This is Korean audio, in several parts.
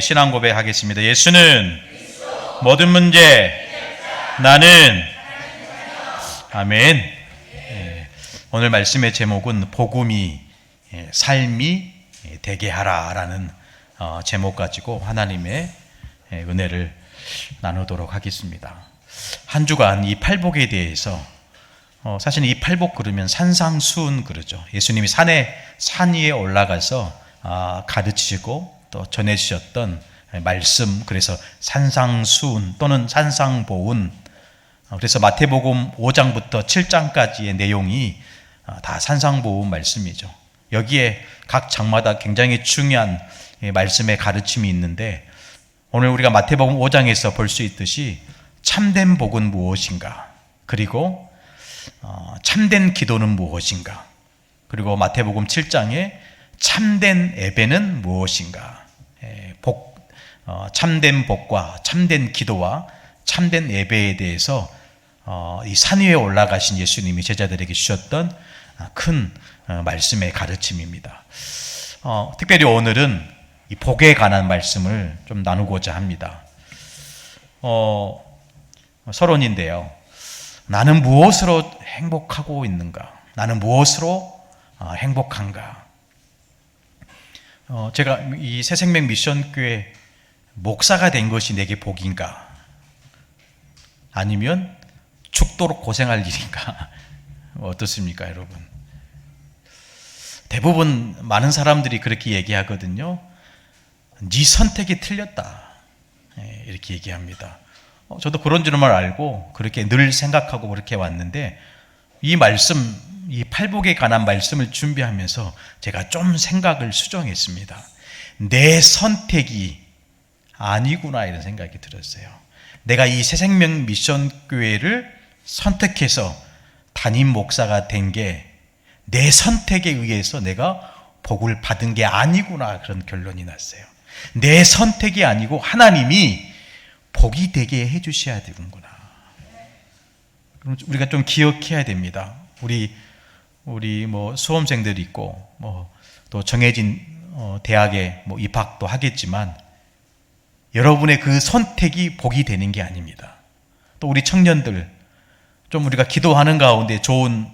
신앙 고백하겠습니다. 예수는 모든 문제 나는 아멘. 오늘 말씀의 제목은 복음이 삶이 되게 하라라는 제목 가지고 하나님의 은혜를 나누도록 하겠습니다. 한 주간 이 팔복에 대해서 사실 이 팔복 그러면 산상수훈 그러죠. 예수님이 산 위에 올라가서 가르치시고 또 전해주셨던 말씀, 그래서 산상수훈 또는 산상보훈, 그래서 마태복음 5장부터 7장까지의 내용이 다 산상보훈 말씀이죠. 여기에 각 장마다 굉장히 중요한 말씀의 가르침이 있는데, 오늘 우리가 마태복음 5장에서 볼 수 있듯이 참된 복은 무엇인가, 그리고 참된 기도는 무엇인가, 그리고 마태복음 7장에 참된 예배는 무엇인가, 참된 복과 참된 기도와 참된 예배에 대해서 이 산 위에 올라가신 예수님이 제자들에게 주셨던 큰 말씀의 가르침입니다. 특별히 오늘은 이 복에 관한 말씀을 좀 나누고자 합니다. 서론인데요. 나는 무엇으로 행복하고 있는가? 나는 무엇으로 행복한가? 제가 이 새생명 미션교회 목사가 된 것이 내게 복인가? 아니면 죽도록 고생할 일인가? 어떻습니까, 여러분? 대부분 많은 사람들이 그렇게 얘기하거든요. 네 선택이 틀렸다, 이렇게 얘기합니다. 저도 그런 줄만 알고 그렇게 늘 생각하고 그렇게 왔는데, 이 말씀, 이 팔복에 관한 말씀을 준비하면서 제가 좀 생각을 수정했습니다. 내 선택이 아니구나, 이런 생각이 들었어요. 내가 이 새생명 미션 교회를 선택해서 담임 목사가 된 게 내 선택에 의해서 내가 복을 받은 게 아니구나, 그런 결론이 났어요. 내 선택이 아니고 하나님이 복이 되게 해주셔야 되는구나. 그럼 우리가 좀 기억해야 됩니다. 우리 뭐 수험생들이 있고 또 정해진 대학에 입학도 하겠지만, 여러분의 그 선택이 복이 되는 게 아닙니다. 또 우리 청년들, 좀 우리가 기도하는 가운데 좋은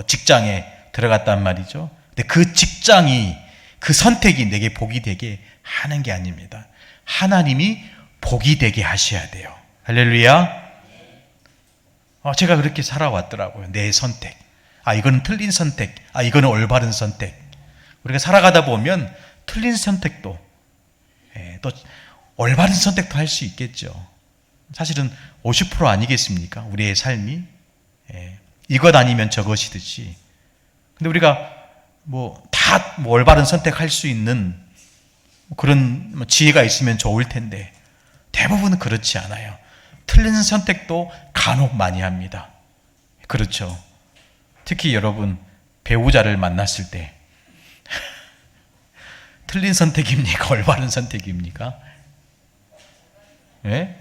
직장에 들어갔단 말이죠. 근데 그 직장이, 그 선택이 내게 복이 되게 하는 게 아닙니다. 하나님이 복이 되게 하셔야 돼요. 할렐루야. 제가 그렇게 살아왔더라고요. 내 선택. 이거는 틀린 선택. 이거는 올바른 선택. 우리가 살아가다 보면 틀린 선택도, 또 올바른 선택도 할 수 있겠죠. 사실은 50% 아니겠습니까? 우리의 삶이. 이것 아니면 저것이듯이. 근데 우리가 다 올바른 선택할 수 있는 그런 지혜가 있으면 좋을 텐데, 대부분은 그렇지 않아요. 틀린 선택도 간혹 많이 합니다. 그렇죠. 특히 여러분, 배우자를 만났을 때 틀린 선택입니까? 올바른 선택입니까? 예?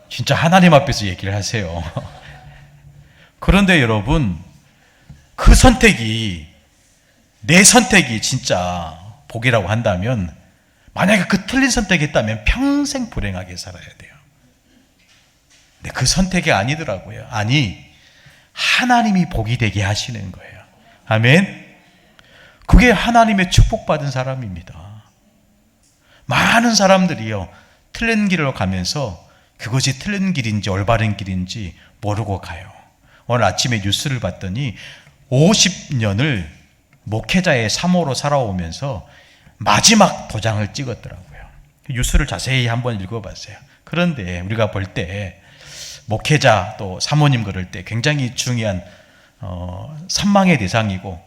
진짜 하나님 앞에서 얘기를 하세요. 그런데 여러분, 그 선택이, 내 선택이 진짜 복이라고 한다면, 만약에 그 틀린 선택했다면 평생 불행하게 살아야 돼요. 근데 그 선택이 아니더라고요. 하나님이 복이 되게 하시는 거예요. 아멘. 그게 하나님의 축복받은 사람입니다. 많은 사람들이요, 틀린 길로 가면서 그것이 틀린 길인지 올바른 길인지 모르고 가요. 오늘 아침에 뉴스를 봤더니 50년을 목회자의 사모로 살아오면서 마지막 도장을 찍었더라고요. 뉴스를 자세히 한번 읽어봤어요. 그런데 우리가 볼 때 목회자 또 사모님 그럴 때 굉장히 중요한 선망의 대상이고,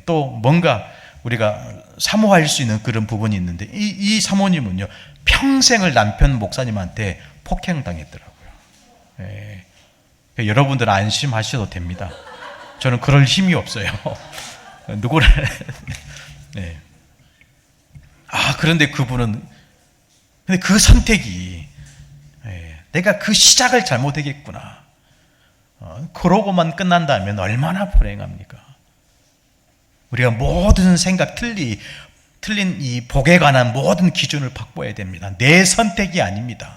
또 뭔가 우리가 사모할 수 있는 그런 부분이 있는데, 이 사모님은요, 평생을 남편 목사님한테 폭행당했더라고요. 여러분들은 안심하셔도 됩니다. 저는 그럴 힘이 없어요. 누구를 그런데 그분은, 근데 그 선택이, 내가 그 시작을 잘못하겠구나, 그러고만 끝난다면 얼마나 불행합니까? 우리가 모든 생각 틀린 이 복에 관한 모든 기준을 바꿔야 됩니다. 내 선택이 아닙니다.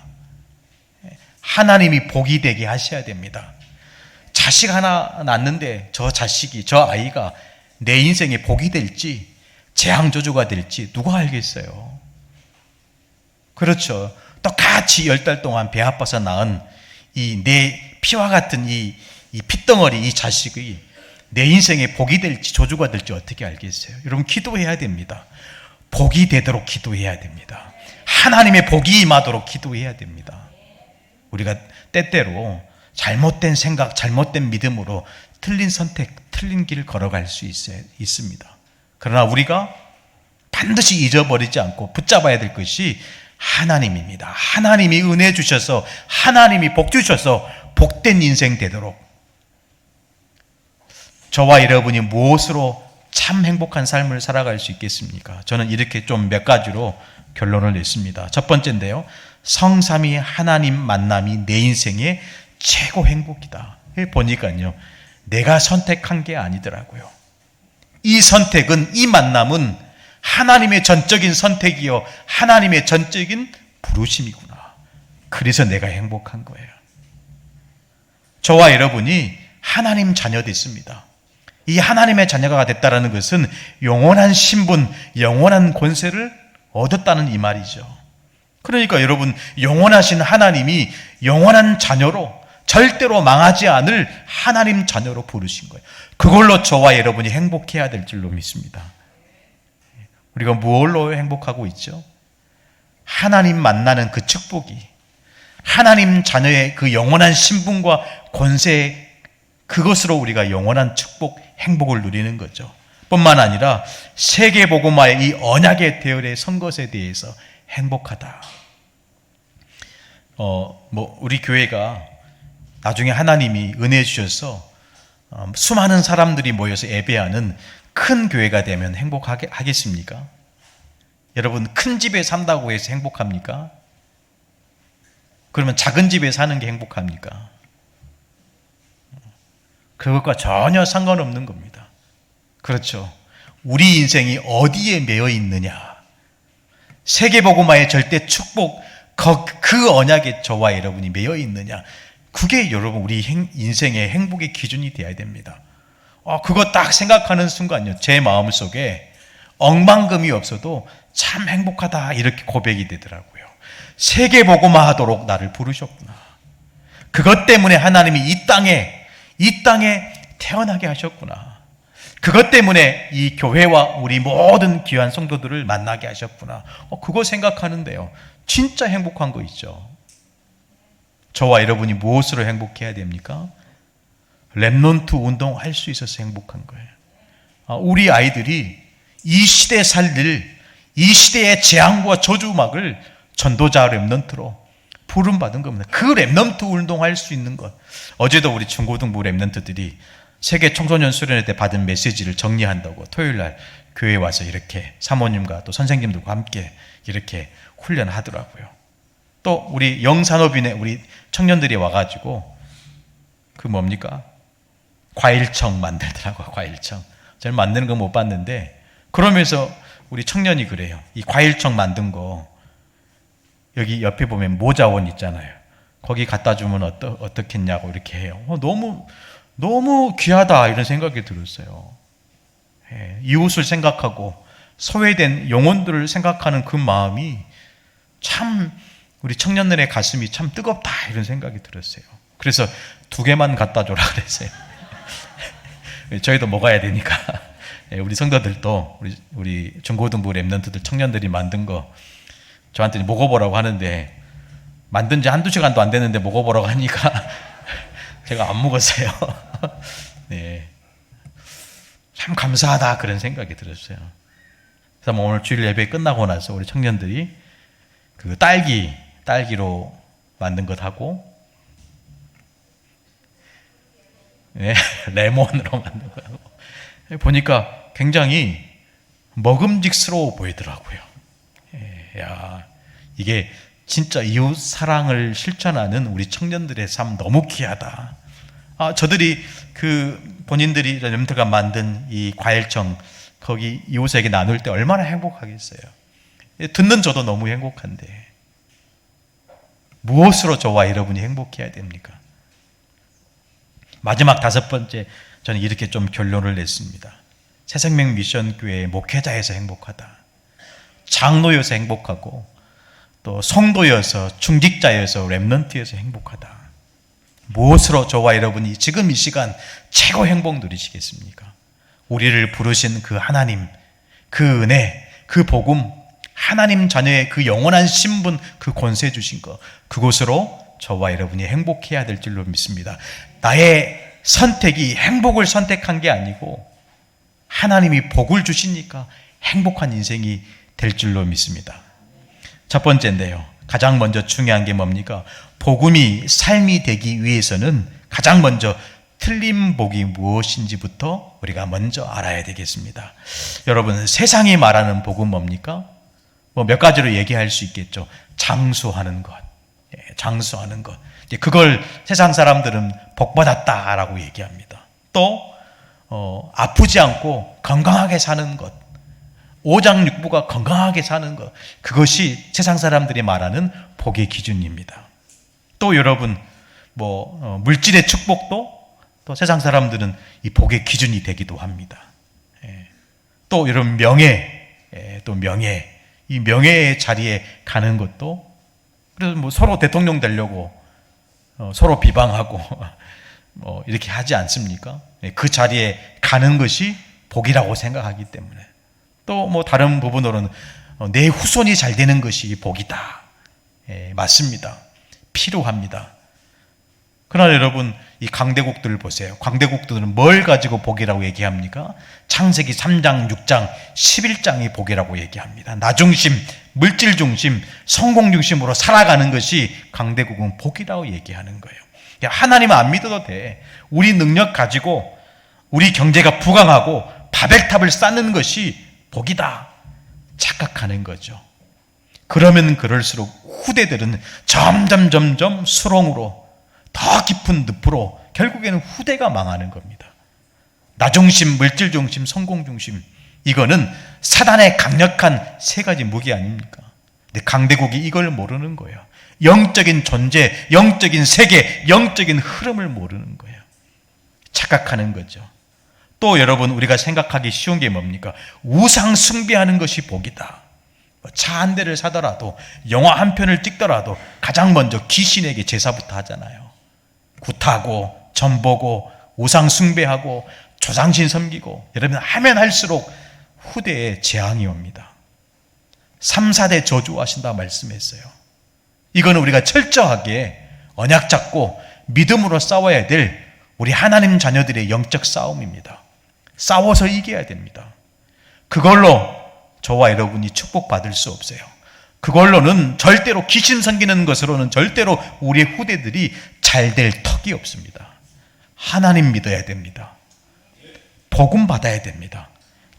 하나님이 복이 되게 하셔야 됩니다. 자식 하나 낳는데 저 자식이, 저 아이가 내 인생에 복이 될지 재앙저주가 될지 누가 알겠어요? 그렇죠. 똑같이 10달 동안 배 아파서 낳은 이 내 피와 같은 이 핏덩어리, 이 자식이 내 인생에 복이 될지 저주가 될지 어떻게 알겠어요? 여러분, 기도해야 됩니다. 복이 되도록 기도해야 됩니다. 하나님의 복이 임하도록 기도해야 됩니다. 우리가 때때로 잘못된 생각, 잘못된 믿음으로 틀린 선택, 틀린 길을 걸어갈 수 있습니다. 그러나 우리가 반드시 잊어버리지 않고 붙잡아야 될 것이 하나님입니다. 하나님이 은혜 주셔서, 하나님이 복 주셔서 복된 인생 되도록, 저와 여러분이 무엇으로 참 행복한 삶을 살아갈 수 있겠습니까? 저는 이렇게 좀 몇 가지로 결론을 냈습니다. 첫 번째인데요, 성삼위 하나님 만남이 내 인생의 최고 행복이다. 보니까요, 내가 선택한 게 아니더라고요. 이 선택은, 이 만남은 하나님의 전적인 선택이요, 하나님의 전적인 부르심이구나. 그래서 내가 행복한 거예요. 저와 여러분이 하나님 자녀 됐습니다. 이 하나님의 자녀가 됐다는 것은 영원한 신분, 영원한 권세를 얻었다는 이 말이죠. 그러니까 여러분, 영원하신 하나님이 영원한 자녀로, 절대로 망하지 않을 하나님 자녀로 부르신 거예요. 그걸로 저와 여러분이 행복해야 될 줄로 믿습니다. 우리가 무엇로 행복하고 있죠? 하나님 만나는 그 축복이, 하나님 자녀의 그 영원한 신분과 권세, 그것으로 우리가 영원한 축복, 행복을 누리는 거죠. 뿐만 아니라 세계복음화의 이 언약의 대열에 선 것에 대해서 행복하다. 우리 교회가 나중에 하나님이 은혜 주셔서 수많은 사람들이 모여서 예배하는 큰 교회가 되면 행복하겠습니까? 여러분, 큰 집에 산다고 해서 행복합니까? 그러면 작은 집에 사는 게 행복합니까? 그것과 전혀 상관없는 겁니다. 그렇죠. 우리 인생이 어디에 매여 있느냐, 세계복음화의 절대 축복, 그 언약에 저와 여러분이 매여 있느냐, 그게 여러분 우리 인생의 행복의 기준이 되어야 됩니다. 그거 딱 생각하는 순간요, 제 마음속에 억만금이 없어도 참 행복하다, 이렇게 고백이 되더라고요. 세계복음화하도록 나를 부르셨구나. 그것 때문에 하나님이 이 땅에 태어나게 하셨구나. 그것 때문에 이 교회와 우리 모든 귀한 성도들을 만나게 하셨구나. 그거 생각하는데요, 진짜 행복한 거 있죠. 저와 여러분이 무엇으로 행복해야 됩니까? 렘넌트 운동할 수 있어서 행복한 거예요. 우리 아이들이 이 시대에 살릴, 이 시대의 재앙과 저주막을 전도자 렘넌트로 부름받은 겁니다. 그 렘넌트 운동할 수 있는 것. 어제도 우리 중고등부 렘넌트들이 세계 청소년 수련회 때 받은 메시지를 정리한다고 토요일날 교회에 와서 이렇게 사모님과 또 선생님들과 함께 이렇게 훈련하더라고요. 또 우리 영산업인의 우리 청년들이 와가지고 그 뭡니까? 과일청 만들더라고요. 과일청. 저는 만드는 거 못 봤는데, 그러면서 우리 청년이 그래요. 이 과일청 만든 거 여기 옆에 보면 모자원 있잖아요. 거기 갖다 주면 어떻겠냐고 이렇게 해요. 너무 귀하다, 이런 생각이 들었어요. 이웃을 생각하고 소외된 영혼들을 생각하는 그 마음이 참 우리 청년들의 가슴이 참 뜨겁다, 이런 생각이 들었어요. 그래서 2개만 갖다 줘라 그랬어요. 저희도 먹어야 되니까. 우리 성도들도 우리 중고등부 렘넌트들 청년들이 만든 거 저한테 먹어보라고 하는데, 만든 지 1-2시간도 안 됐는데 먹어보라고 하니까 제가 안 먹었어요. 네. 참 감사하다, 그런 생각이 들었어요. 그래서 오늘 주일 예배 끝나고 나서 우리 청년들이 그 딸기로 만든 것하고, 네, 레몬으로 만든 거하고 보니까 굉장히 먹음직스러워 보이더라고요. 야, 이게 진짜 이웃 사랑을 실천하는 우리 청년들의 삶 너무 귀하다. 저들이 본인들이 렘트가 만든 이 과일청, 거기 이웃에게 나눌 때 얼마나 행복하겠어요. 듣는 저도 너무 행복한데 무엇으로 저와 여러분이 행복해야 됩니까? 마지막 5번째, 저는 이렇게 좀 결론을 냈습니다. 새생명 미션교회 목회자여서 행복하다. 장로여서 행복하고 또 성도여서, 중직자여서, 렘넌트여서 행복하다. 무엇으로 저와 여러분이 지금 이 시간 최고 행복 누리시겠습니까? 우리를 부르신 그 하나님, 그 은혜, 그 복음, 하나님 자녀의 그 영원한 신분, 그 권세 주신 것, 그곳으로 저와 여러분이 행복해야 될 줄로 믿습니다. 나의 선택이 행복을 선택한 게 아니고 하나님이 복을 주시니까 행복한 인생이 될 줄로 믿습니다. 첫 번째인데요, 가장 먼저 중요한 게 뭡니까? 복음이 삶이 되기 위해서는 가장 먼저 틀린 복이 무엇인지부터 우리가 먼저 알아야 되겠습니다. 여러분, 세상이 말하는 복은 뭡니까? 몇 가지로 얘기할 수 있겠죠. 장수하는 것, 장수하는 것. 그걸 세상 사람들은 복받았다라고 얘기합니다. 또 아프지 않고 건강하게 사는 것, 오장육부가 건강하게 사는 것, 그것이 세상 사람들이 말하는 복의 기준입니다. 또 여러분, 물질의 축복도 또 세상 사람들은 이 복의 기준이 되기도 합니다. 또 여러분, 또 명예, 이 명예의 자리에 가는 것도, 그래서 서로 대통령 되려고 서로 비방하고 이렇게 하지 않습니까? 그 자리에 가는 것이 복이라고 생각하기 때문에. 또 다른 부분으로는 내 후손이 잘 되는 것이 복이다. 맞습니다. 필요합니다. 그러나 여러분, 이 강대국들을 보세요. 강대국들은 뭘 가지고 복이라고 얘기합니까? 창세기 3장, 6장, 11장이 복이라고 얘기합니다. 나 중심, 물질 중심, 성공 중심으로 살아가는 것이 강대국은 복이라고 얘기하는 거예요. 하나님 안 믿어도 돼. 우리 능력 가지고 우리 경제가 부강하고 바벨탑을 쌓는 것이 복이다 착각하는 거죠. 그러면 그럴수록 후대들은 점점 수렁으로, 더 깊은 늪으로, 결국에는 후대가 망하는 겁니다. 나 중심, 물질 중심, 성공 중심, 이거는 사단의 강력한 3가지 무기 아닙니까? 근데 강대국이 이걸 모르는 거예요. 영적인 존재, 영적인 세계, 영적인 흐름을 모르는 거예요. 착각하는 거죠. 또 여러분, 우리가 생각하기 쉬운 게 뭡니까? 우상 숭배하는 것이 복이다. 차 한 대를 사더라도, 영화 한 편을 찍더라도 가장 먼저 귀신에게 제사부터 하잖아요. 굿하고 전보고 우상 숭배하고 조상신 섬기고, 여러분 하면 할수록 후대에 재앙이 옵니다. 3, 4대 저주하신다 말씀했어요. 이거는 우리가 철저하게 언약 잡고 믿음으로 싸워야 될 우리 하나님 자녀들의 영적 싸움입니다. 싸워서 이겨야 됩니다. 그걸로 저와 여러분이 축복받을 수 없어요. 그걸로는 절대로, 귀신 섬기는 것으로는 절대로 우리의 후대들이 잘 될 턱이 없습니다. 하나님 믿어야 됩니다. 복음 받아야 됩니다.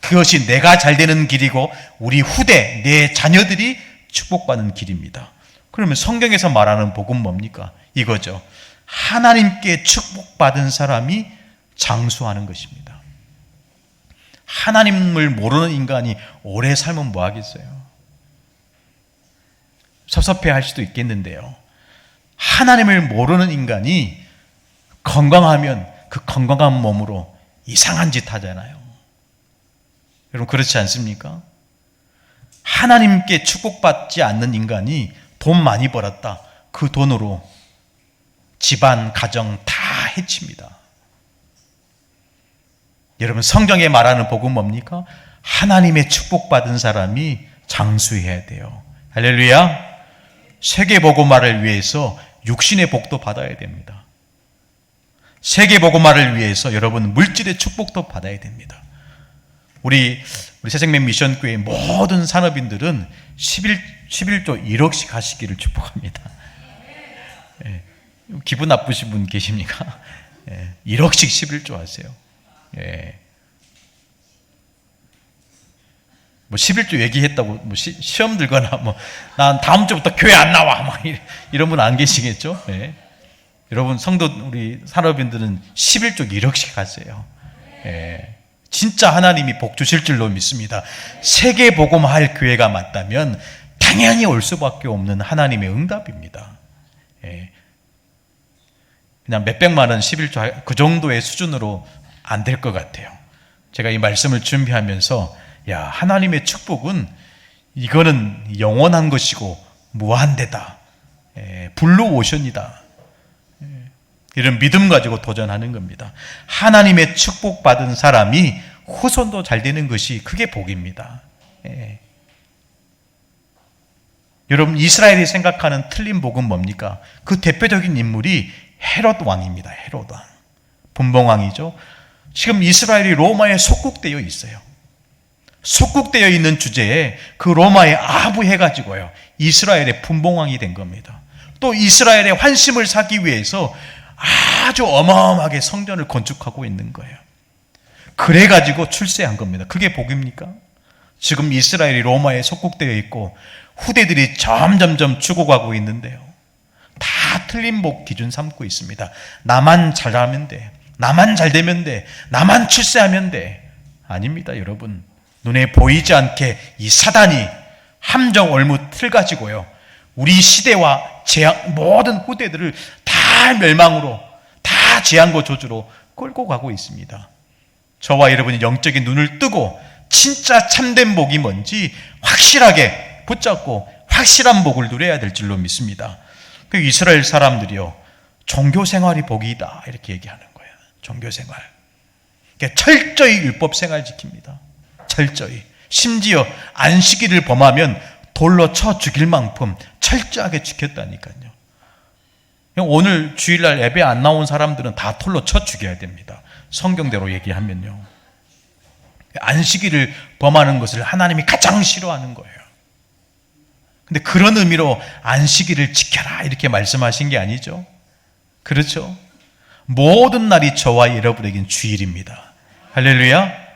그것이 내가 잘 되는 길이고 우리 후대, 내 자녀들이 축복받는 길입니다. 그러면 성경에서 말하는 복은 뭡니까? 이거죠. 하나님께 축복받은 사람이 장수하는 것입니다. 하나님을 모르는 인간이 오래 살면 뭐 하겠어요? 섭섭해 할 수도 있겠는데요, 하나님을 모르는 인간이 건강하면 그 건강한 몸으로 이상한 짓 하잖아요. 여러분, 그렇지 않습니까? 하나님께 축복받지 않는 인간이 돈 많이 벌었다, 그 돈으로 집안, 가정 다 해칩니다. 여러분, 성경에 말하는 복은 뭡니까? 하나님의 축복받은 사람이 장수해야 돼요. 할렐루야. 세계복음화를 위해서 육신의 복도 받아야 됩니다. 세계복음화를 위해서 여러분 물질의 축복도 받아야 됩니다. 우리 새생명 미션교회 모든 산업인들은 11조 1억씩 하시기를 축복합니다. 예, 기분 나쁘신 분 계십니까? 1억씩 11조 하세요. 예. 11조 얘기했다고 시험 들거나 난 다음 주부터 교회 안 나와 이런 분 안 계시겠죠? 예. 여러분, 성도 우리 산업인들은 11조 1억씩 하세요. 예. 진짜 하나님이 복 주실 줄로 믿습니다. 세계 복음할 교회가 맞다면 당연히 올 수밖에 없는 하나님의 응답입니다. 예. 그냥 몇백만 원 11조 그 정도의 수준으로 안 될 것 같아요. 제가 이 말씀을 준비하면서 야, 하나님의 축복은 이거는 영원한 것이고 무한대다. 블루오션이다. 이런 믿음 가지고 도전하는 겁니다. 하나님의 축복받은 사람이 후손도 잘 되는 것이 그게 복입니다. 여러분, 이스라엘이 생각하는 틀린 복은 뭡니까? 그 대표적인 인물이 헤롯 왕입니다. 헤롯 왕. 분봉왕이죠. 지금 이스라엘이 로마에 속국되어 있어요. 속국되어 있는 주제에 그 로마에 아부해가지고요, 이스라엘의 분봉왕이 된 겁니다. 또 이스라엘의 환심을 사기 위해서 아주 어마어마하게 성전을 건축하고 있는 거예요. 그래가지고 출세한 겁니다. 그게 복입니까? 지금 이스라엘이 로마에 속국되어 있고 후대들이 점점점 죽어가고 있는데요, 다 틀린 복 기준 삼고 있습니다. 나만 잘하면 돼, 나만 잘 되면 돼, 나만 출세하면 돼. 아닙니다, 여러분. 눈에 보이지 않게 이 사단이 함정 올무 틀 가지고요, 우리 시대와 재앙, 모든 후대들을 다 멸망으로, 다 재앙과 저주로 끌고 가고 있습니다. 저와 여러분이 영적인 눈을 뜨고 진짜 참된 복이 뭔지 확실하게 붙잡고 확실한 복을 누려야 될 줄로 믿습니다. 그 이스라엘 사람들이요, 종교생활이 복이다 이렇게 얘기하는 거예요. 종교생활. 철저히 율법생활 지킵니다. 철저히. 심지어 안식일을 범하면 돌로 쳐 죽일 만큼 철저하게 지켰다니까요. 오늘 주일날 예배 안 나온 사람들은 다 돌로 쳐 죽여야 됩니다. 성경대로 얘기하면요. 안식일을 범하는 것을 하나님이 가장 싫어하는 거예요. 근데 그런 의미로 안식일을 지켜라 이렇게 말씀하신 게 아니죠. 그렇죠? 모든 날이 저와 여러분에겐 주일입니다. 할렐루야.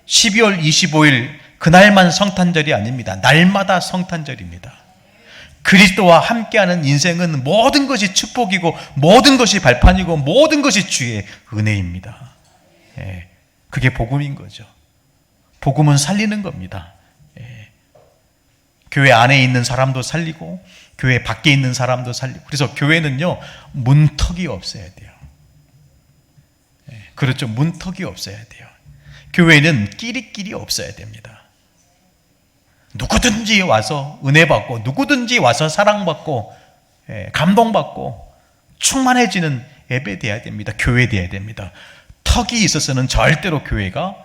12월 25일 그날만 성탄절이 아닙니다. 날마다 성탄절입니다. 그리스도와 함께하는 인생은 모든 것이 축복이고 모든 것이 발판이고 모든 것이 주의 은혜입니다. 그게 복음인 거죠. 복음은 살리는 겁니다. 교회 안에 있는 사람도 살리고 교회 밖에 있는 사람도 살리고. 그래서 교회는요, 문턱이 없어야 돼요. 그렇죠. 문턱이 없어야 돼요. 교회는 끼리끼리 없어야 됩니다. 누구든지 와서 은혜 받고 누구든지 와서 사랑받고 감동받고 충만해지는 예배 돼야 됩니다. 교회 돼야 됩니다. 턱이 있어서는 절대로 교회가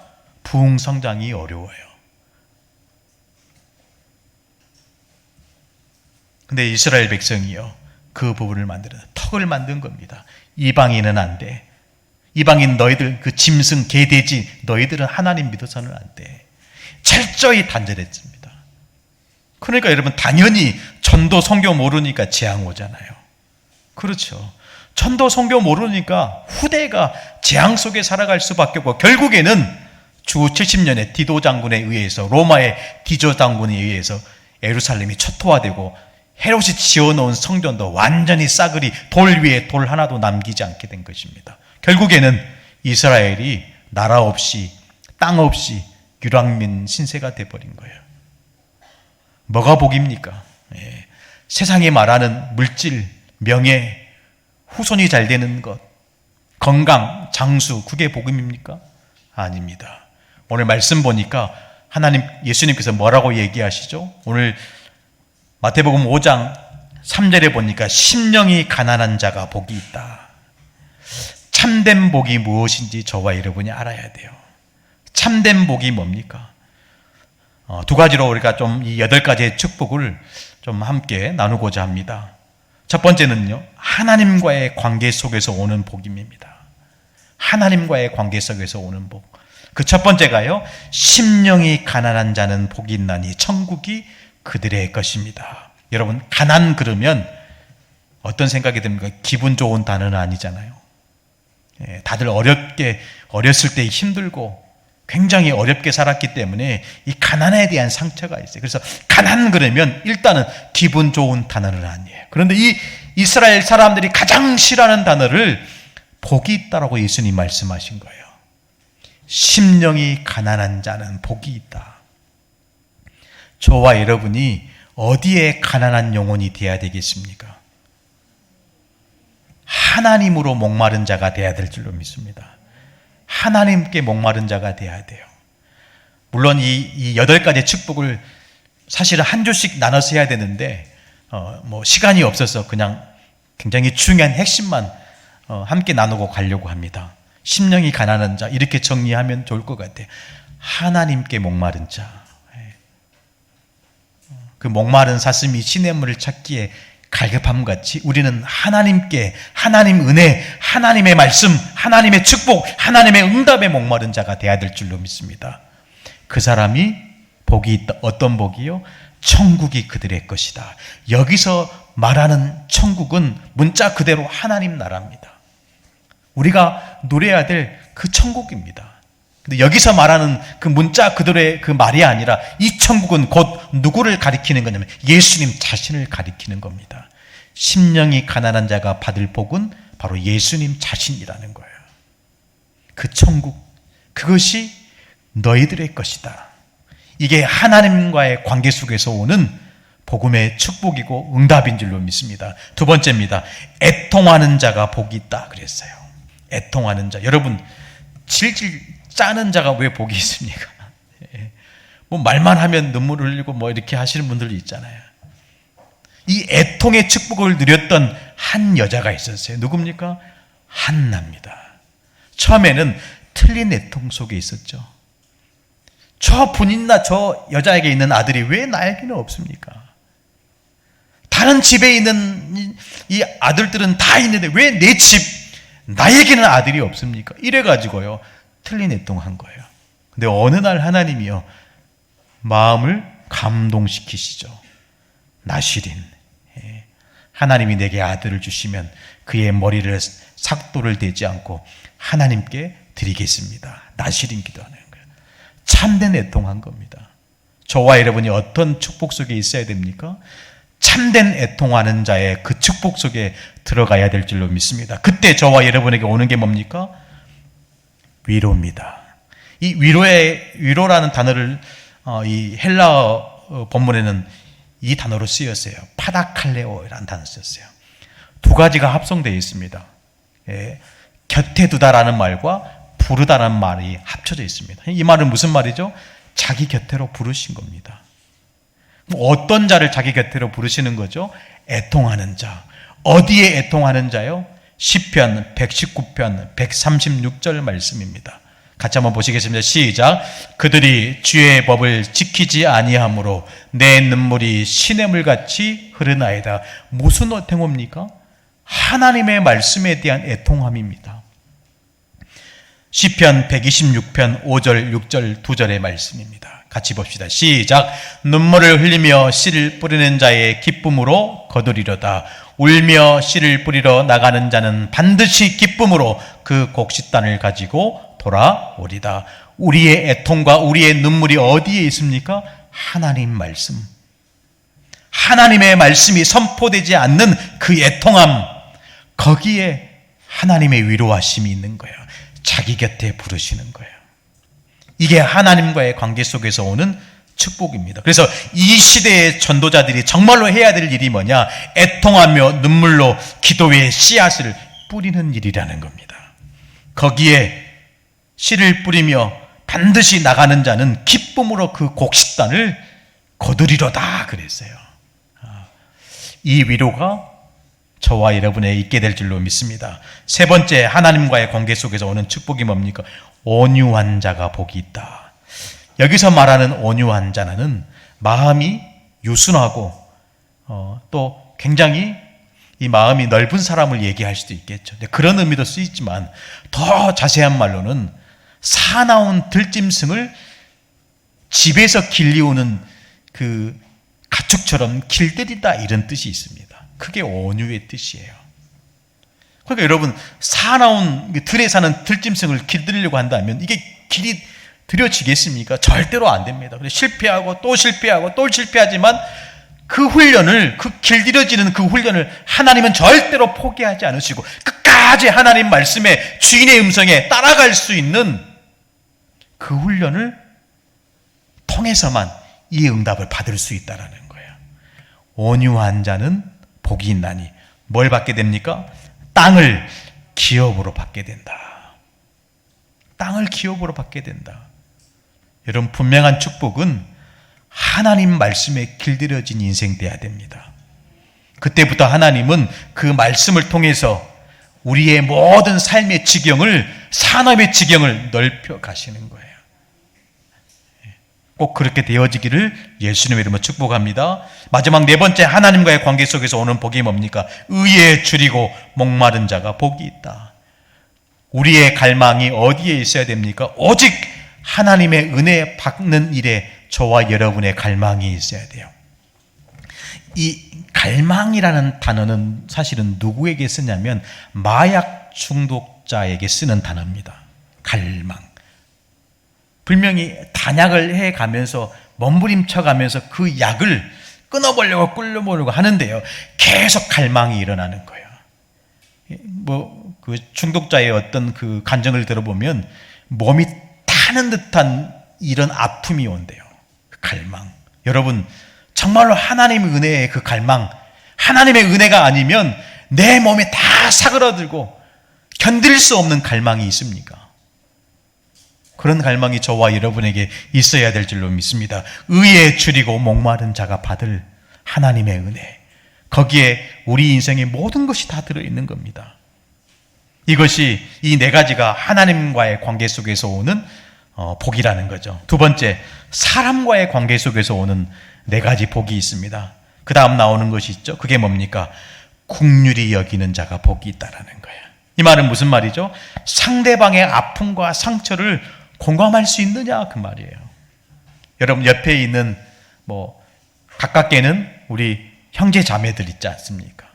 부흥성장이 어려워요. 근데 이스라엘 백성이요, 그 부분을 턱을 만든 겁니다. 이방인은 안 돼. 이방인 너희들, 그 짐승, 개, 돼지, 너희들은 하나님 믿어서는 안 돼. 철저히 단절했습니다. 그러니까 여러분, 당연히 전도 선교 모르니까 재앙 오잖아요. 그렇죠. 전도 선교 모르니까 후대가 재앙 속에 살아갈 수밖에 없고, 결국에는 주 70년에 디도 장군에 의해서, 로마의 디도 장군에 의해서 예루살렘이 초토화되고 헤롯이 지어놓은 성전도 완전히 싸그리 돌 위에 돌 하나도 남기지 않게 된 것입니다. 결국에는 이스라엘이 나라 없이 땅 없이 유랑민 신세가 돼버린 거예요. 뭐가 복입니까? 세상이 말하는 물질, 명예, 후손이 잘 되는 것, 건강, 장수, 그게 복음입니까? 아닙니다. 오늘 말씀 보니까 예수님께서 뭐라고 얘기하시죠? 오늘 마태복음 5장 3절에 보니까 심령이 가난한 자가 복이 있다. 참된 복이 무엇인지 저와 여러분이 알아야 돼요. 참된 복이 뭡니까? 두 가지로 우리가 좀 이 8가지의 축복을 좀 함께 나누고자 합니다. 첫 번째는요, 하나님과의 관계 속에서 오는 복입니다. 하나님과의 관계 속에서 오는 복. 그 첫 번째가요, 심령이 가난한 자는 복이 있나니 천국이 그들의 것입니다. 여러분, 가난 그러면 어떤 생각이 듭니까? 기분 좋은 단어는 아니잖아요. 다들 어렸을 때 힘들고 굉장히 어렵게 살았기 때문에 이 가난에 대한 상처가 있어요. 그래서 가난 그러면 일단은 기분 좋은 단어는 아니에요. 그런데 이 이스라엘 사람들이 가장 싫어하는 단어를 복이 있다라고 예수님 말씀하신 거예요. 심령이 가난한 자는 복이 있다. 저와 여러분이 어디에 가난한 영혼이 되어야 되겠습니까? 하나님으로 목마른 자가 되어야 될 줄로 믿습니다. 하나님께 목마른 자가 되어야 돼요. 물론 이 8가지 축복을 사실은 한 조씩 나눠서 해야 되는데 시간이 없어서 그냥 굉장히 중요한 핵심만 함께 나누고 가려고 합니다. 심령이 가난한 자, 이렇게 정리하면 좋을 것 같아요. 하나님께 목마른 자. 그 목마른 사슴이 시냇물을 찾기에 갈급함같이 우리는 하나님께, 하나님 은혜, 하나님의 말씀, 하나님의 축복, 하나님의 응답에 목마른 자가 되어야 될 줄로 믿습니다. 그 사람이 복이 있다. 어떤 복이요? 천국이 그들의 것이다. 여기서 말하는 천국은 문자 그대로 하나님 나라입니다. 우리가 노래해야 될 그 천국입니다. 근데 여기서 말하는 그 문자 그대로의 그 말이 아니라 이 천국은 곧 누구를 가리키는 거냐면 예수님 자신을 가리키는 겁니다. 심령이 가난한 자가 받을 복은 바로 예수님 자신이라는 거예요. 그 천국, 그것이 너희들의 것이다. 이게 하나님과의 관계 속에서 오는 복음의 축복이고 응답인 줄로 믿습니다. 두 번째입니다. 애통하는 자가 복이 있다 그랬어요. 애통하는 자. 여러분, 질질 짜는 자가 왜 복이 있습니까? 말만 하면 눈물을 흘리고 이렇게 하시는 분들도 있잖아요. 이 애통의 축복을 누렸던 한 여자가 있었어요. 누굽니까? 한나입니다. 처음에는 틀린 애통 속에 있었죠. 저 분이나 저 여자에게 있는 아들이 왜 나에게는 없습니까? 다른 집에 있는 이 아들들은 다 있는데 왜 내 집, 나에게는 아들이 없습니까? 이래가지고요, 틀린 애통한 거예요. 근데 어느 날 하나님이요, 마음을 감동시키시죠. 나실인. 하나님이 내게 아들을 주시면 그의 머리를 삭도를 대지 않고 하나님께 드리겠습니다. 나실인 기도하는 거예요. 참된 애통한 겁니다. 저와 여러분이 어떤 축복 속에 있어야 됩니까? 참된 애통하는 자의 그 축복 속에 들어가야 될 줄로 믿습니다. 그때 저와 여러분에게 오는 게 뭡니까? 위로입니다. 이 위로라는 단어를 이 헬라어 본문에는 이 단어로 쓰였어요. 파다칼레오라는 단어 쓰였어요. 두 가지가 합성되어 있습니다. 곁에 두다라는 말과 부르다라는 말이 합쳐져 있습니다. 이 말은 무슨 말이죠? 자기 곁으로 부르신 겁니다. 어떤 자를 자기 곁으로 부르시는 거죠? 애통하는 자. 어디에 애통하는 자요? 시편 119편 136절 말씀입니다. 같이 한번 보시겠습니다. 시작. 그들이 주의 법을 지키지 아니하므로 내 눈물이 시냇물같이 흐르나이다. 무슨 애통입니까? 하나님의 말씀에 대한 애통함입니다. 시편 126편 5절 6절 2절의 말씀입니다. 같이 봅시다. 시작. 눈물을 흘리며 씨를 뿌리는 자의 기쁨으로 거두리로다. 울며 씨를 뿌리러 나가는 자는 반드시 기쁨으로 그 곡식단을 가지고 돌아오리다. 우리의 애통과 우리의 눈물이 어디에 있습니까? 하나님 말씀. 하나님의 말씀이 선포되지 않는 그 애통함, 거기에 하나님의 위로하심이 있는 거예요. 자기 곁에 부르시는 거예요. 이게 하나님과의 관계 속에서 오는 축복입니다. 그래서 이 시대의 전도자들이 정말로 해야 될 일이 뭐냐? 애통하며 눈물로 기도의 씨앗을 뿌리는 일이라는 겁니다. 거기에 씨를 뿌리며 반드시 나가는 자는 기쁨으로 그 곡식단을 거두리로다 그랬어요. 이 위로가 저와 여러분에 있게 될 줄로 믿습니다. 세 번째, 하나님과의 관계 속에서 오는 축복이 뭡니까? 온유한 자가 복이 있다. 여기서 말하는 온유한 자는 마음이 유순하고 또 굉장히 이 마음이 넓은 사람을 얘기할 수도 있겠죠. 그런 의미도 쓰이지만 더 자세한 말로는 사나운 들짐승을 집에서 길리우는 그 가축처럼 길들이다, 이런 뜻이 있습니다. 그게 온유의 뜻이에요. 그러니까 여러분, 사나운 들에 사는 들짐승을 길들이려고 한다면 이게 길이 들여지겠습니까? 절대로 안 됩니다. 실패하고 또 실패하고 또 실패하지만 그 훈련을, 그 길들여지는 그 훈련을 하나님은 절대로 포기하지 않으시고 끝까지 하나님 말씀에, 주인의 음성에 따라갈 수 있는 그 훈련을 통해서만 이 응답을 받을 수 있다라는 거예요. 온유한 자는 복이 있나니 뭘 받게 됩니까? 땅을 기업으로 받게 된다. 땅을 기업으로 받게 된다. 여러분, 분명한 축복은 하나님 말씀에 길들여진 인생 돼야 됩니다. 그때부터 하나님은 그 말씀을 통해서 우리의 모든 삶의 지경을, 산업의 지경을 넓혀 가시는 거예요. 꼭 그렇게 되어지기를 예수님의 이름으로 축복합니다. 마지막 네 번째, 하나님과의 관계 속에서 오는 복이 뭡니까? 의에 줄이고 목마른 자가 복이 있다. 우리의 갈망이 어디에 있어야 됩니까? 오직 하나님의 은혜 받는 일에 저와 여러분의 갈망이 있어야 돼요. 이 갈망이라는 단어는 사실은 누구에게 쓰냐면 마약 중독자에게 쓰는 단어입니다. 갈망. 분명히 단약을 해가면서 몸부림쳐가면서 그 약을 끊어보려고 끌려보려고 하는데요, 계속 갈망이 일어나는 거예요. 그 중독자의 어떤 그 간증을 들어보면 몸이 타는 듯한 이런 아픔이 온대요. 그 갈망. 여러분, 정말로 하나님의 은혜의 그 갈망, 하나님의 은혜가 아니면 내 몸에 다 사그라들고 견딜 수 없는 갈망이 있습니까? 그런 갈망이 저와 여러분에게 있어야 될 줄로 믿습니다. 의에 줄이고 목마른 자가 받을 하나님의 은혜, 거기에 우리 인생의 모든 것이 다 들어있는 겁니다. 이것이, 이 네 가지가 하나님과의 관계 속에서 오는 복이라는 거죠. 두 번째, 사람과의 관계 속에서 오는 네 가지 복이 있습니다. 그 다음 나오는 것이 있죠. 그게 뭡니까? 긍휼히 여기는 자가 복이 있다라는 거예요. 이 말은 무슨 말이죠? 상대방의 아픔과 상처를 공감할 수 있느냐, 그 말이에요. 여러분, 옆에 있는 가깝게는 우리 형제 자매들 있지 않습니까?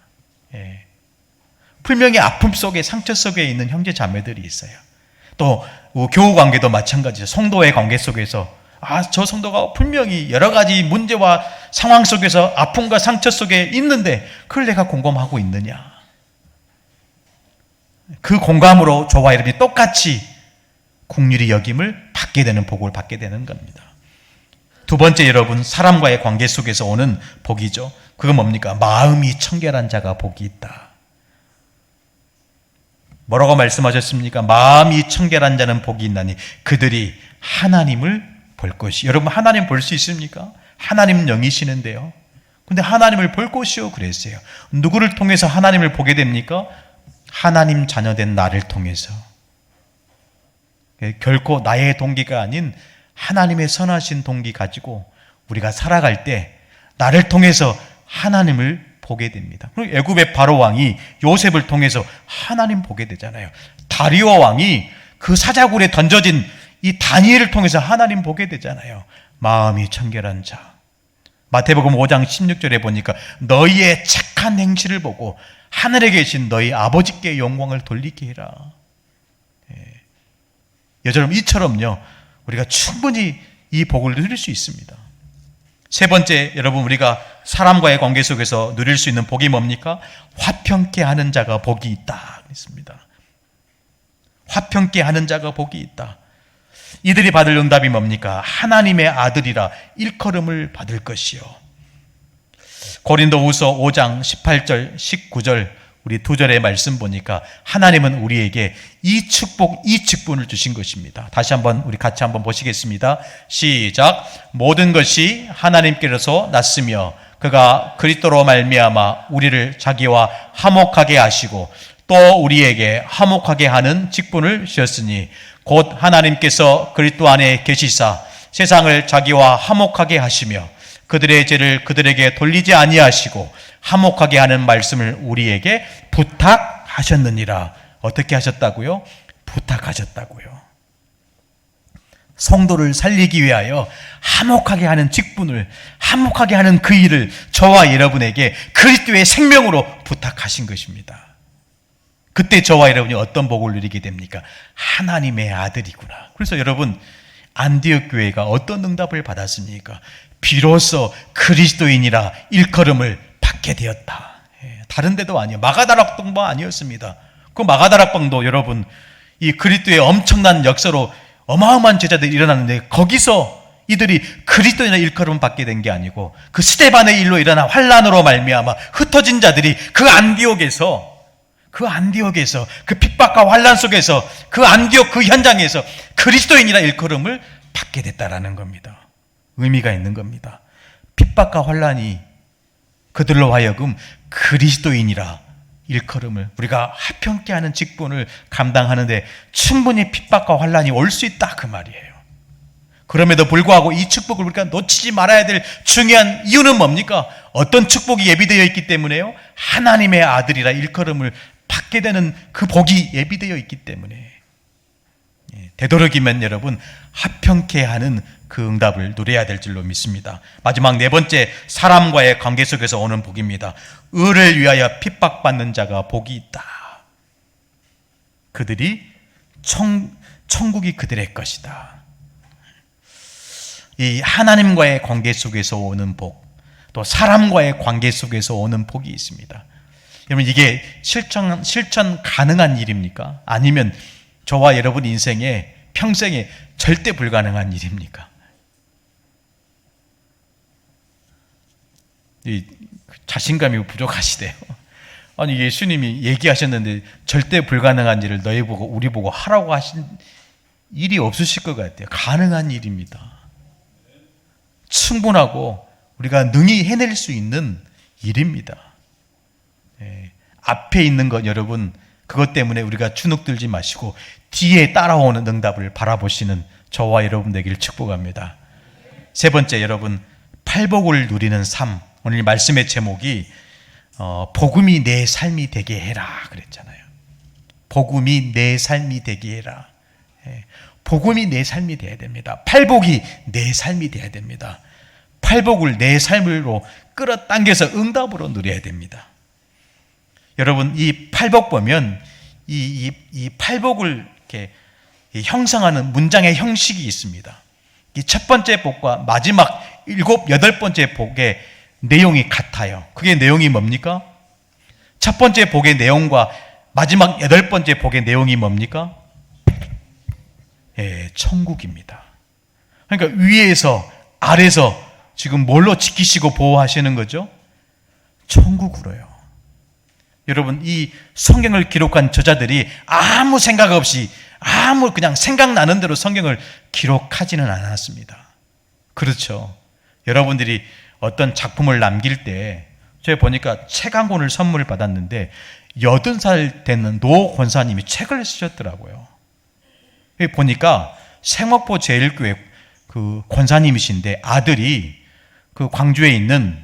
예. 분명히 아픔 속에, 상처 속에 있는 형제 자매들이 있어요. 또 교우 관계도 마찬가지죠. 성도의 관계 속에서 저 성도가 분명히 여러 가지 문제와 상황 속에서 아픔과 상처 속에 있는데 그걸 내가 공감하고 있느냐. 그 공감으로 저와 여러분이 똑같이 긍휼히 여김을 받게 되는 복을 받게 되는 겁니다. 두 번째, 여러분, 사람과의 관계 속에서 오는 복이죠. 그건 뭡니까? 마음이 청결한 자가 복이 있다. 뭐라고 말씀하셨습니까? 마음이 청결한 자는 복이 있나니 그들이 하나님을 볼 것이. 여러분, 하나님 볼 수 있습니까? 하나님 영이시는데요. 근데 하나님을 볼 것이요 그랬어요. 누구를 통해서 하나님을 보게 됩니까? 하나님 자녀된 나를 통해서. 결코 나의 동기가 아닌 하나님의 선하신 동기 가지고 우리가 살아갈 때 나를 통해서 하나님을 보게 됩니다. 애굽의 바로 왕이 요셉을 통해서 하나님 보게 되잖아요. 다리오 왕이 그 사자굴에 던져진 이 다니엘을 통해서 하나님 보게 되잖아요. 마음이 청결한 자. 마태복음 5장 16절에 보니까 너희의 착한 행실을 보고 하늘에 계신 너희 아버지께 영광을 돌리게 해라. 여러분, 이처럼요, 우리가 충분히 이 복을 누릴 수 있습니다. 세 번째, 여러분, 우리가 사람과의 관계 속에서 누릴 수 있는 복이 뭡니까? 화평케 하는 자가 복이 있다 그랬습니다. 화평케 하는 자가 복이 있다. 이들이 받을 응답이 뭡니까? 하나님의 아들이라 일컬음을 받을 것이요. 고린도후서 5장 18절 19절 우리 두 절의 말씀 보니까 하나님은 우리에게 이 축복, 이 직분을 주신 것입니다. 다시 한번 우리 같이 한번 보시겠습니다. 시작. 모든 것이 하나님께로서 났으며 그가 그리스도로 말미암아 우리를 자기와 화목하게 하시고 또 우리에게 화목하게 하는 직분을 주셨으니 곧 하나님께서 그리스도 안에 계시사 세상을 자기와 화목하게 하시며 그들의 죄를 그들에게 돌리지 아니하시고 화목하게 하는 말씀을 우리에게 부탁하셨느니라. 어떻게 하셨다고요? 부탁하셨다고요. 성도를 살리기 위하여 화목하게 하는 직분을, 화목하게 하는 그 일을 저와 여러분에게 그리스도의 생명으로 부탁하신 것입니다. 그때 저와 여러분이 어떤 복을 누리게 됩니까? 하나님의 아들이구나. 그래서 여러분, 안디옥 교회가 어떤 응답을 받았습니까? 비로소 그리스도인이라 일컬음을 받게 되었다. 다른 데도 아니에요. 마가다락방도 아니었습니다. 그 마가다락방도 여러분, 이 그리스도의 엄청난 역사로 어마어마한 제자들이 일어났는데 거기서 이들이 그리스도인의 일컬음을 받게 된 게 아니고 그 스데반의 일로 일어난 환란으로 말미암아 흩어진 자들이 그 안디옥에서 그 핍박과 환란 속에서 그 안디옥 그 현장에서 그리스도인이라 일컬음을 받게 됐다라는 겁니다. 의미가 있는 겁니다. 핍박과 환란이 그들로 하여금 그리스도인이라 일컬음을 우리가 합평케 하는 직분을 감당하는데 충분히 핍박과 환란이 올 수 있다 그 말이에요. 그럼에도 불구하고 이 축복을 우리가 놓치지 말아야 될 중요한 이유는 뭡니까? 어떤 축복이 예비되어 있기 때문에요? 하나님의 아들이라 일컬음을 받게 되는 그 복이 예비되어 있기 때문에 되도록이면 여러분 합평케 하는 그 응답을 누려야 될 줄로 믿습니다. 마지막 네 번째, 사람과의 관계 속에서 오는 복입니다. 의를 위하여 핍박받는 자가 복이 있다. 그들이 천국이 그들의 것이다. 이 하나님과의 관계 속에서 오는 복, 또 사람과의 관계 속에서 오는 복이 있습니다. 여러분 이게 실천 가능한 일입니까? 아니면 저와 여러분 인생에 평생에 절대 불가능한 일입니까? 이 자신감이 부족하시대요. 아니 예수님이 얘기하셨는데 절대 불가능한 일을 너희 보고 우리 보고 하라고 하신 일이 없으실 것 같아요. 가능한 일입니다. 충분하고 우리가 능히 해낼 수 있는 일입니다. 앞에 있는 것 여러분 그것 때문에 우리가 주눅들지 마시고 뒤에 따라오는 응답을 바라보시는 저와 여러분 되기를 축복합니다. 세 번째, 여러분 팔복을 누리는 삶. 오늘 말씀의 제목이 복음이 내 삶이 되게 해라 그랬잖아요. 복음이 내 삶이 되게 해라. 복음이 내 삶이 되어야 됩니다. 팔복이 내 삶이 되어야 됩니다. 팔복을 내 삶으로 끌어당겨서 응답으로 누려야 됩니다. 여러분 이 팔복 보면 이 팔복을 이렇게 형성하는 문장의 형식이 있습니다. 이 첫 번째 복과 마지막 일곱, 여덟 번째 복의 내용이 같아요. 그게 내용이 뭡니까? 첫 번째 복의 내용과 마지막 여덟 번째 복의 내용이 뭡니까? 천국입니다. 그러니까 위에서 아래서 지금 뭘로 지키시고 보호하시는 거죠? 천국으로요. 여러분 이 성경을 기록한 저자들이 아무 생각 없이 그냥 생각나는 대로 성경을 기록하지는 않았습니다. 그렇죠. 여러분들이 어떤 작품을 남길 때 제가 보니까 책 한 권을 선물 받았는데 80살 되는 노 권사님이 책을 쓰셨더라고요. 여기 보니까 생목포 제일교회 그 권사님이신데 아들이 그 광주에 있는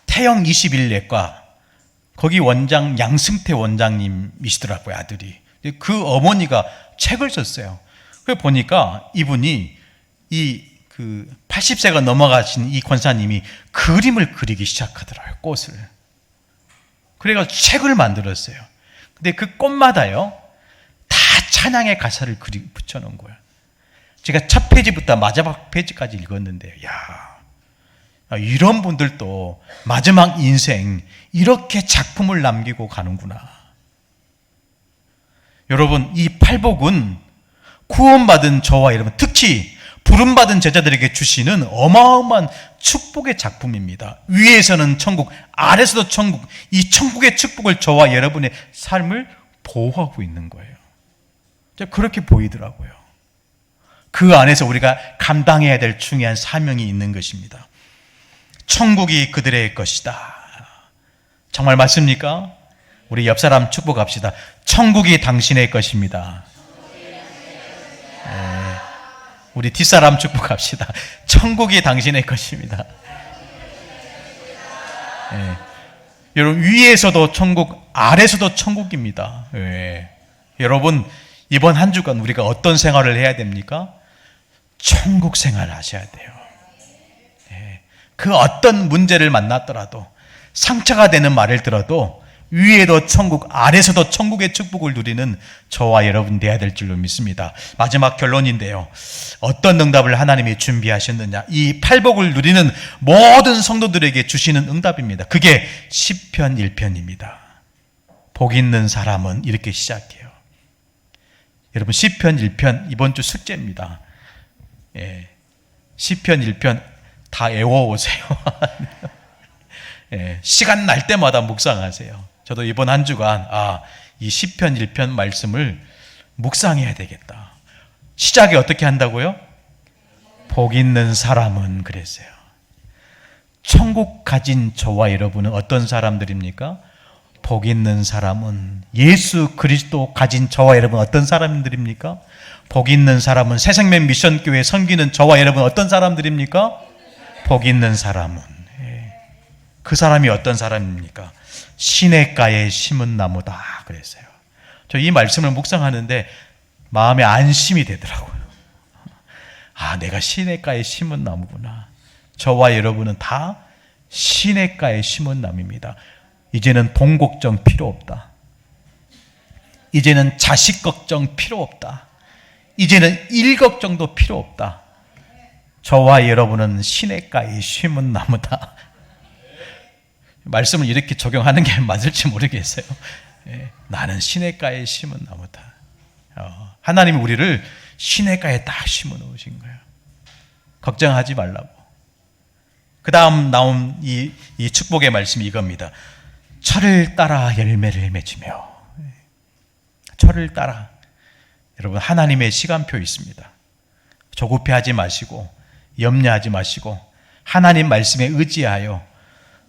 태영 21내과 거기 원장 양승태 원장님이시더라고요. 아들이. 그 어머니가 책을 썼어요. 그래 보니까 이분이 이 그 80세가 넘어가신 이 권사님이 그림을 그리기 시작하더라고요. 꽃을. 그래가지고 책을 만들었어요. 근데 그 꽃마다요 다 찬양의 가사를 붙여놓은 거예요. 제가 첫 페이지부터 마지막 페이지까지 읽었는데 야, 이런 분들도 마지막 인생 이렇게 작품을 남기고 가는구나. 여러분 이 팔복은 구원받은 저와 여러분 특히 부름받은 제자들에게 주시는 어마어마한 축복의 작품입니다. 위에서는 천국, 아래서도 천국, 이 천국의 축복을 저와 여러분의 삶을 보호하고 있는 거예요. 그렇게 보이더라고요. 그 안에서 우리가 감당해야 될 중요한 사명이 있는 것입니다. 천국이 그들의 것이다. 정말 맞습니까? 우리 옆 사람 축복합시다. 천국이 당신의 것입니다. 우리 뒷사람 축복합시다. 천국이 당신의 것입니다. 여러분 위에서도 천국, 아래서도 천국입니다. 여러분 이번 한 주간 우리가 어떤 생활을 해야 됩니까? 천국 생활을 하셔야 돼요. 그 어떤 문제를 만났더라도 상처가 되는 말을 들어도 위에도 천국, 아래서도 천국의 축복을 누리는 저와 여러분 되어야 될 줄로 믿습니다. 마지막 결론인데요. 어떤 응답을 하나님이 준비하셨느냐? 이 팔복을 누리는 모든 성도들에게 주시는 응답입니다. 그게 시편 1편입니다. 복 있는 사람은 이렇게 시작해요. 여러분 시편 1편 이번 주 숙제입니다. 예, 시편 1편 다 외워오세요. 예, 시간 날 때마다 묵상하세요. 저도 이번 한 주간 이 시편 1편 말씀을 묵상해야 되겠다. 시작이 어떻게 한다고요? 복 있는 사람은 그랬어요. 천국 가진 저와 여러분은 어떤 사람들입니까? 복 있는 사람은, 예수 그리스도 가진 저와 여러분 어떤 사람들입니까? 복 있는 사람은, 새생명 미션교회 섬기는 저와 여러분 어떤 사람들입니까? 복 있는 사람은, 그 사람이 어떤 사람입니까? 시냇가에 심은 나무다 그랬어요. 저 이 말씀을 묵상하는데 마음에 안심이 되더라고요. 내가 시냇가에 심은 나무구나. 저와 여러분은 다 시냇가에 심은 나무입니다. 이제는 돈 걱정 필요 없다. 이제는 자식 걱정 필요 없다. 이제는 일 걱정도 필요 없다. 저와 여러분은 시냇가에 심은 나무다. 말씀을 이렇게 적용하는 게 맞을지 모르겠어요. 나는 시냇가에 심은 나무다. 하나님이 우리를 시냇가에 딱 심어 놓으신 거예요. 걱정하지 말라고. 그 다음 나온 이 축복의 말씀이 이겁니다. 철을 따라 열매를 맺으며. 철을 따라. 여러분 하나님의 시간표 있습니다. 조급해하지 마시고 염려하지 마시고 하나님 말씀에 의지하여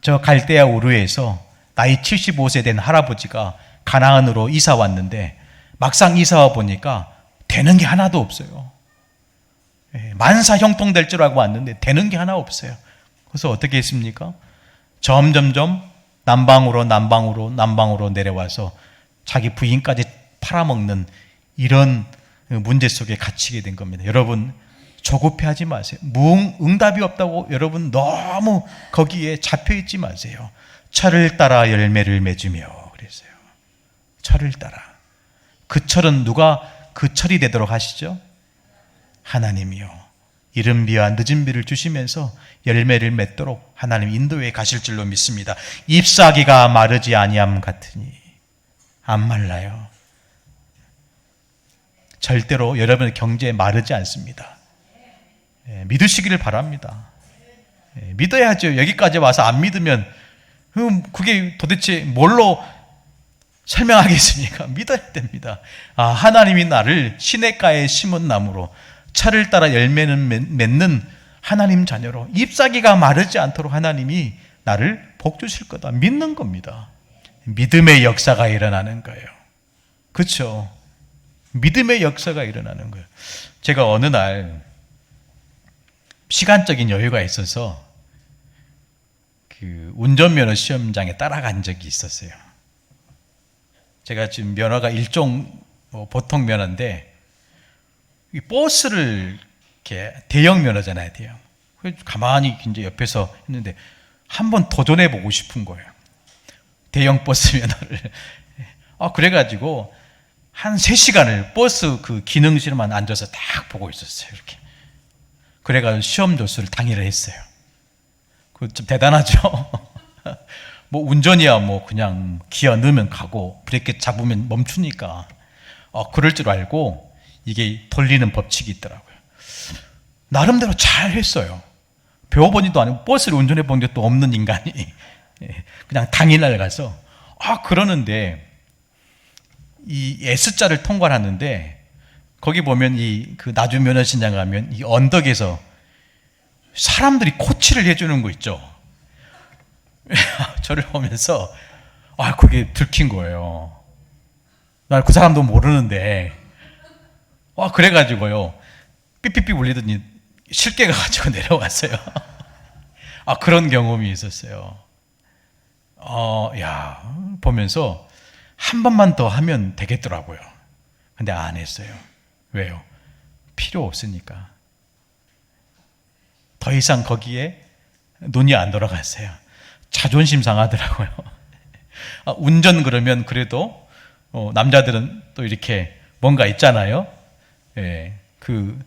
저 갈대아 우르에서 나이 75세 된 할아버지가 가나안으로 이사 왔는데 막상 이사 와 보니까 되는 게 하나도 없어요. 만사 형통될 줄 알고 왔는데 되는 게 하나 없어요. 그래서 어떻게 했습니까? 점점점 난방으로 내려와서 자기 부인까지 팔아먹는 이런 문제 속에 갇히게 된 겁니다. 여러분 조급해하지 마세요. 응답이 없다고 여러분 너무 거기에 잡혀있지 마세요. 철을 따라 열매를 맺으며 그랬어요. 철을 따라. 그 철은 누가 그 철이 되도록 하시죠? 하나님이요. 이른 비와 늦은 비를 주시면서 열매를 맺도록 하나님 인도에 가실 줄로 믿습니다. 잎사귀가 마르지 아니함 같으니 안 말라요. 절대로 여러분의 경제에 마르지 않습니다. 믿으시기를 바랍니다. 믿어야죠. 여기까지 와서 안 믿으면 그게 도대체 뭘로 설명하겠습니까? 믿어야 됩니다. 하나님이 나를 시냇가에 심은 나무로 철을 따라 열매는 맺는 하나님 자녀로 잎사귀가 마르지 않도록 하나님이 나를 복 주실 거다. 믿는 겁니다. 믿음의 역사가 일어나는 거예요. 그렇죠? 믿음의 역사가 일어나는 거예요. 제가 어느 날 시간적인 여유가 있어서 그 운전면허 시험장에 따라간 적이 있었어요. 제가 지금 면허가 일종 보통 면허인데 이 버스를 이렇게 대형 면허잖아요, 대형. 가만히 이제 옆에서 했는데 한번 도전해 보고 싶은 거예요. 대형 버스 면허를. 그래가지고 한 3시간을 버스 그 기능실만 앉아서 딱 보고 있었어요, 이렇게. 그래가지고 시험 조수를 당일에 했어요. 그 좀 대단하죠? 운전이야 그냥 기어 넣으면 가고 브레이크 잡으면 멈추니까 그럴 줄 알고 이게 돌리는 법칙이 있더라고요. 나름대로 잘 했어요. 배워보지도 않고 버스를 운전해 본 적도 없는 인간이 그냥 당일날 가서 그러는데 이 S자를 통과하는데 거기 보면 그 나주 면허신장 가면 이 언덕에서 사람들이 코치를 해주는 거 있죠. 저를 보면서 그게 들킨 거예요. 난 그 사람도 모르는데 그래가지고요 삐삐삐 울리더니 실게 가가지고 내려왔어요. 그런 경험이 있었어요. 보면서 한 번만 더 하면 되겠더라고요. 근데 안 했어요. 왜요? 필요 없으니까. 더 이상 거기에 눈이 안 돌아갔어요. 자존심 상하더라고요. 운전 그러면 그래도 남자들은 또 이렇게 뭔가 있잖아요. 그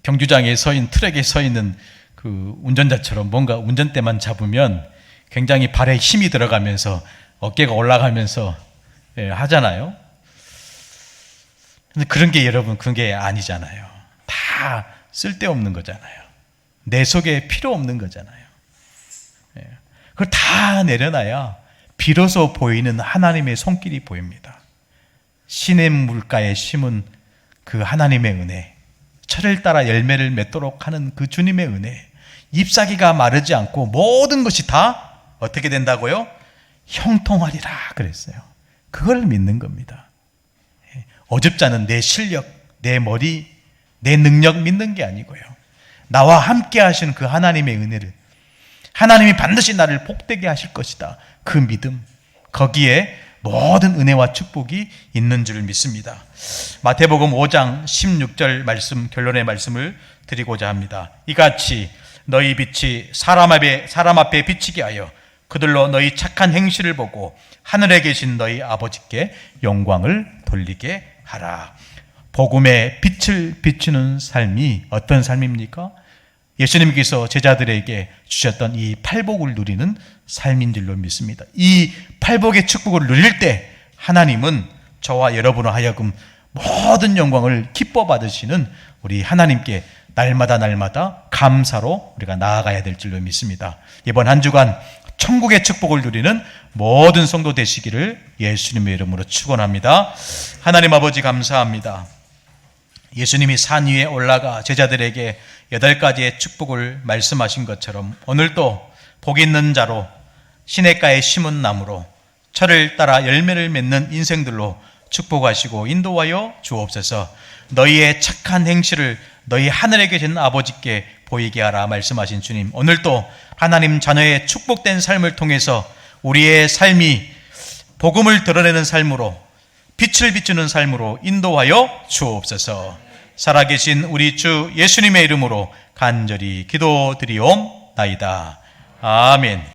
경주장에 트랙에 서 있는 그 운전자처럼 뭔가 운전대만 잡으면 굉장히 발에 힘이 들어가면서 어깨가 올라가면서 하잖아요. 근데 그런 게 여러분, 그런 게 아니잖아요. 다 쓸데없는 거잖아요. 내 속에 필요 없는 거잖아요. 그걸 다 내려놔야 비로소 보이는 하나님의 손길이 보입니다. 시냇 물가에 심은 그 하나님의 은혜, 철을 따라 열매를 맺도록 하는 그 주님의 은혜, 잎사귀가 마르지 않고 모든 것이 다 어떻게 된다고요? 형통하리라 그랬어요. 그걸 믿는 겁니다. 어줍지 않은 내 실력, 내 머리, 내 능력 믿는 게 아니고요. 나와 함께 하시는 그 하나님의 은혜를, 하나님이 반드시 나를 복되게 하실 것이다. 그 믿음, 거기에 모든 은혜와 축복이 있는 줄 믿습니다. 마태복음 5장 16절 말씀, 결론의 말씀을 드리고자 합니다. 이같이 너희 빛이 사람 앞에 비치게 하여 그들로 너희 착한 행실을 보고 하늘에 계신 너희 아버지께 영광을 돌리게 하라. 복음의 빛을 비추는 삶이 어떤 삶입니까? 예수님께서 제자들에게 주셨던 이 팔복을 누리는 삶인 줄로 믿습니다. 이 팔복의 축복을 누릴 때 하나님은 저와 여러분을 하여금 모든 영광을 기뻐 받으시는 우리 하나님께 날마다 감사로 우리가 나아가야 될 줄로 믿습니다. 이번 한 주간 천국의 축복을 누리는 모든 성도 되시기를 예수님의 이름으로 축원합니다. 하나님 아버지 감사합니다. 예수님이 산 위에 올라가 제자들에게 8가지의 축복을 말씀하신 것처럼 오늘도 복 있는 자로 시냇가에 심은 나무로 철을 따라 열매를 맺는 인생들로 축복하시고 인도하여 주옵소서. 너희의 착한 행실을 너희 하늘에 계신 아버지께 보이게 하라 말씀하신 주님, 오늘도 하나님 자녀의 축복된 삶을 통해서 우리의 삶이 복음을 드러내는 삶으로, 빛을 비추는 삶으로 인도하여 주옵소서. 살아계신 우리 주 예수님의 이름으로 간절히 기도드리옵나이다. 아멘.